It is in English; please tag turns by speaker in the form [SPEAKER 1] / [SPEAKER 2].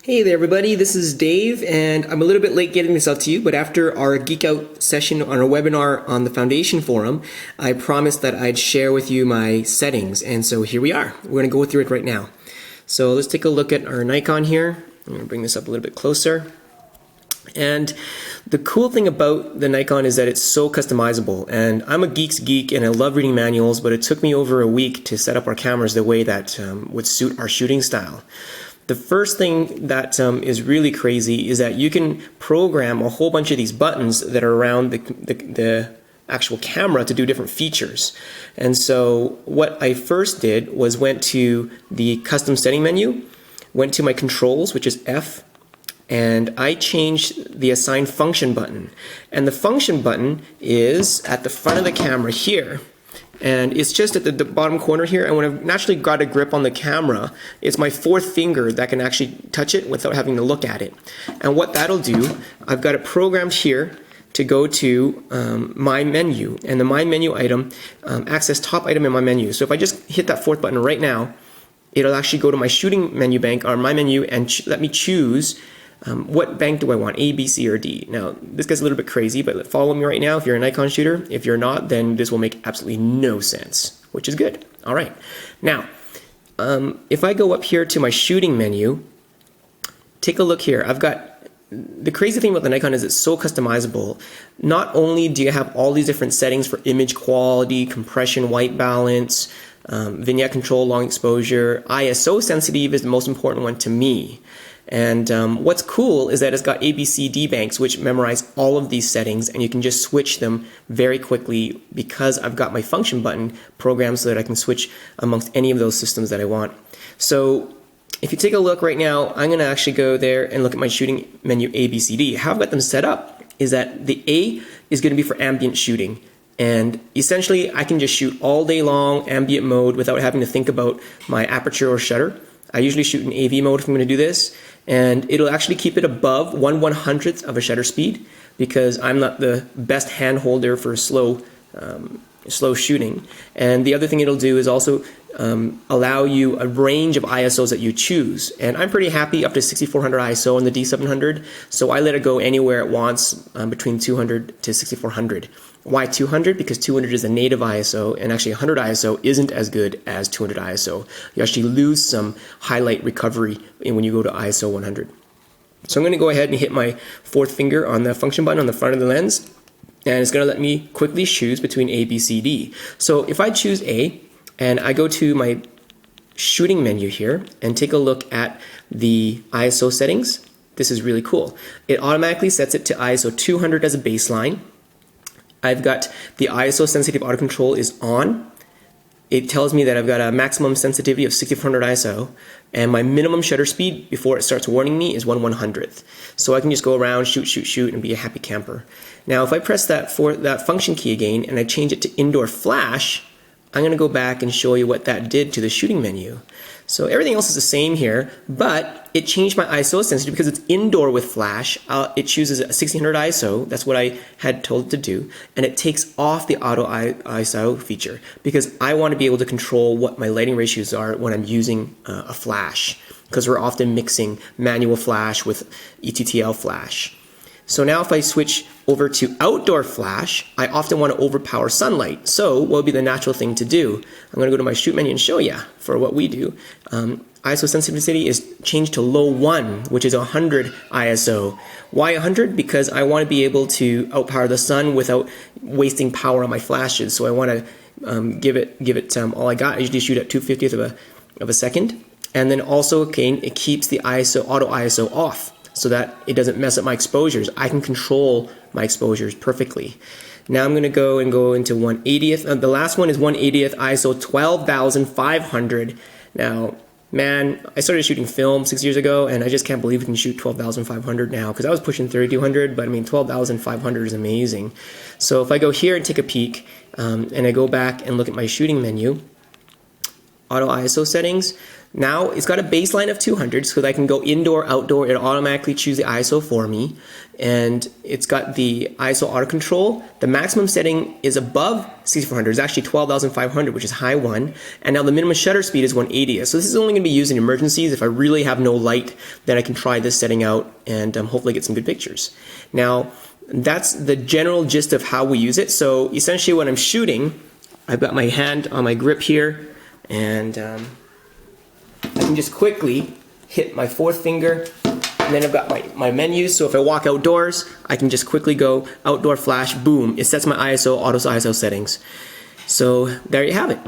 [SPEAKER 1] Hey there everybody, this is Dave, and I'm a little bit late getting this out to you, but after our Geek Out session on our webinar on the Foundation Forum, I promised that I'd share with you my settings, and so here we are. We're going to go through it right now. So let's take a look at our Nikon here. I'm going to bring this up a little bit closer. And the cool thing about the Nikon is that it's so customizable, and I'm a geek's geek and I love reading manuals, but it took me over a week to set up our cameras the way that would suit our shooting style. The first thing that is really crazy is that you can program a whole bunch of these buttons that are around the actual camera to do different features. And so what I first did was went to the custom setting menu, went to my controls, which is F, and I changed the assign function button. And the function button is at the front of the camera here. And it's just at the bottom corner here, and when I've naturally got a grip on the camera, it's my fourth finger that can actually touch it without having to look at it. And what that'll do, I've got it programmed here to go to my menu, and the my menu item, access top item in my menu. So if I just hit that fourth button right now, it'll actually go to my shooting menu bank or my menu and let me choose what bank do I want, A, B, C, or D? Now, this gets a little bit crazy, but follow me right now if you're a Nikon shooter. If you're not, then this will make absolutely no sense, which is good. All right. Now, if I go up here to my shooting menu, take a look here. I've got, the crazy thing about the Nikon is it's so customizable. Not only do you have all these different settings for image quality, compression, white balance, vignette control, long exposure, ISO sensitive is the most important one to me. And what's cool is that it's got A, B, C, D banks which memorize all of these settings, and you can just switch them very quickly because I've got my function button programmed so that I can switch amongst any of those systems that I want. So if you take a look right now, I'm going to actually go there and look at my shooting menu A, B, C, D. How I've got them set up is that the A is going to be for ambient shooting. And essentially I can just shoot all day long ambient mode without having to think about my aperture or shutter. I usually shoot in AV mode if I'm going to do this, and it'll actually keep it above 1/100th of a shutter speed because I'm not the best hand holder for slow shooting. And the other thing it'll do is also allow you a range of ISOs that you choose. And I'm pretty happy up to 6400 ISO on the D700, so I let it go anywhere it wants between 200 to 6400. Why 200? Because 200 is a native ISO, and actually 100 ISO isn't as good as 200 ISO. You actually lose some highlight recovery when you go to ISO 100. So I'm going to go ahead and hit my fourth finger on the function button on the front of the lens, and it's going to let me quickly choose between A, B, C, D. So if I choose A, and I go to my shooting menu here and take a look at the ISO settings, this is really cool. It automatically sets it to ISO 200 as a baseline. I've got the ISO sensitive auto control is on. It tells me that I've got a maximum sensitivity of 6400 ISO, and my minimum shutter speed before it starts warning me is 1/100th. So I can just go around, shoot, and be a happy camper. Now if I press that function key again and I change it to indoor flash, I'm going to go back and show you what that did to the shooting menu. So everything else is the same here, but it changed my ISO sensitivity because it's indoor with flash. It chooses a 1600 ISO, that's what I had told it to do, and it takes off the auto ISO feature because I want to be able to control what my lighting ratios are when I'm using a flash, because we're often mixing manual flash with ETTL flash. So now if I switch over to outdoor flash, I often want to overpower sunlight. So what would be the natural thing to do? I'm going to go to my shoot menu and show you for what we do. ISO sensitivity is changed to low 1, which is 100 ISO. Why 100? Because I want to be able to outpower the sun without wasting power on my flashes. So I want to give it all I got. I usually shoot at 2/50th of a second. And then also, again, it keeps the auto ISO off, so that it doesn't mess up my exposures. I can control my exposures perfectly. Now I'm going to go into 1/80th. The last one is 1/80th ISO 12,500. Now, man, I started shooting film 6 years ago, and I just can't believe we can shoot 12,500 now, because I was pushing 3,200, but I mean 12,500 is amazing. So if I go here and take a peek, and I go back and look at my shooting menu, auto ISO settings, Now it's got a baseline of 200, so that I can go indoor, outdoor, it automatically choose the ISO for me. And it's got the ISO auto control. The maximum setting is above 6400, it's actually 12,500, which is high one. And now the minimum shutter speed is 180. So this is only gonna be used in emergencies. If I really have no light, then I can try this setting out and hopefully get some good pictures. Now, that's the general gist of how we use it. So essentially when I'm shooting, I've got my hand on my grip here, and I can just quickly hit my fourth finger, and then I've got my menus. So if I walk outdoors, I can just quickly go outdoor flash, boom, it sets my ISO, auto ISO settings. So there you have it.